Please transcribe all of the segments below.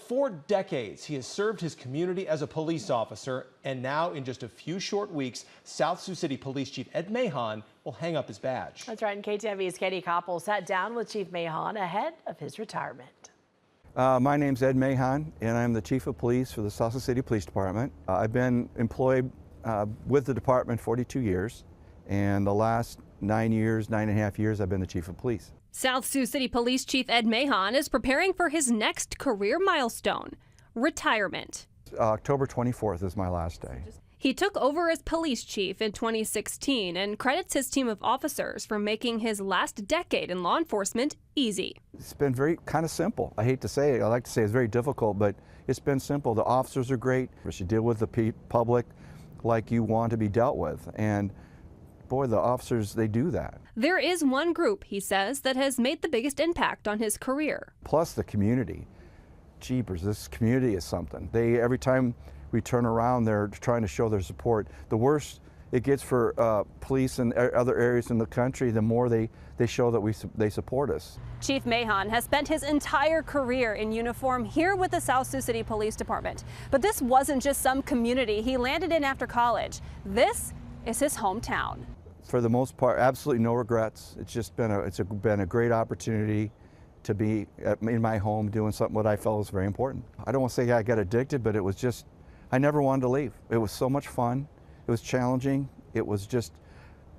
4 decades, he has served his community as a police officer, and now in just a few short weeks, South Sioux City Police Chief Ed Mahon will hang up his badge. That's right, and KTV's Katie Koppel sat down with Chief Mahon ahead of his retirement. My name's Ed Mahon, and I'm the Chief of Police for the South Sioux City Police Department. I've been employed with the department 42 years, and the last 9.5 years, I've been the Chief of Police. South Sioux City Police Chief Ed Mahon is preparing for his next career milestone, retirement. October 24th is my last day. He took over as police chief in 2016 and credits his team of officers for making his last decade in law enforcement easy. It's been very kind of simple. I hate to say it, I like to say it's very difficult, but it's been simple. The officers are great. You deal with the public like you want to be dealt with, and boy, the officers, they do that. There is one group, he says, that has made the biggest impact on his career. Plus the community. Jeepers, this community is something. Every time we turn around, they're trying to show their support. The worse it gets for police in other areas in the country, the more they show that they support us. Chief Mahon has spent his entire career in uniform here with the South Sioux City Police Department. But this wasn't just some community he landed in after college. This is his hometown. For the most part, absolutely no regrets. It's just been a great opportunity to be in my home doing something what I felt was very important. I don't want to say I got addicted, but it was just, I never wanted to leave. It was so much fun. It was challenging. It was just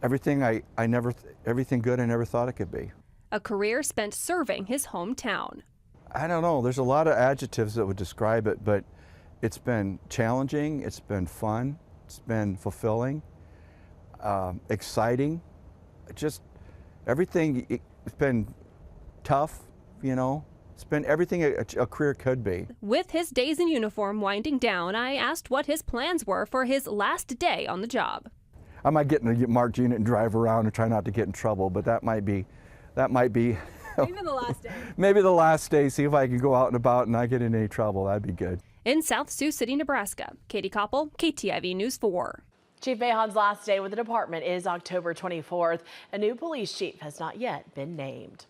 everything everything good I never thought it could be. A career spent serving his hometown. I don't know. There's a lot of adjectives that would describe it, but it's been challenging. It's been fun. It's been fulfilling. Exciting, just everything. It's been tough, you know. It's been everything a career could be. With his days in uniform winding down, I asked what his plans were for his last day on the job. I might get in a marked unit and drive around and try not to get in trouble, but that might be Maybe the last day. Maybe the last day, see if I can go out and about and not get in any trouble. That'd be good. In South Sioux City, Nebraska, Katie Koppel, KTIV News 4. Chief Mahon's last day with the department is October 24th. A new police chief has not yet been named.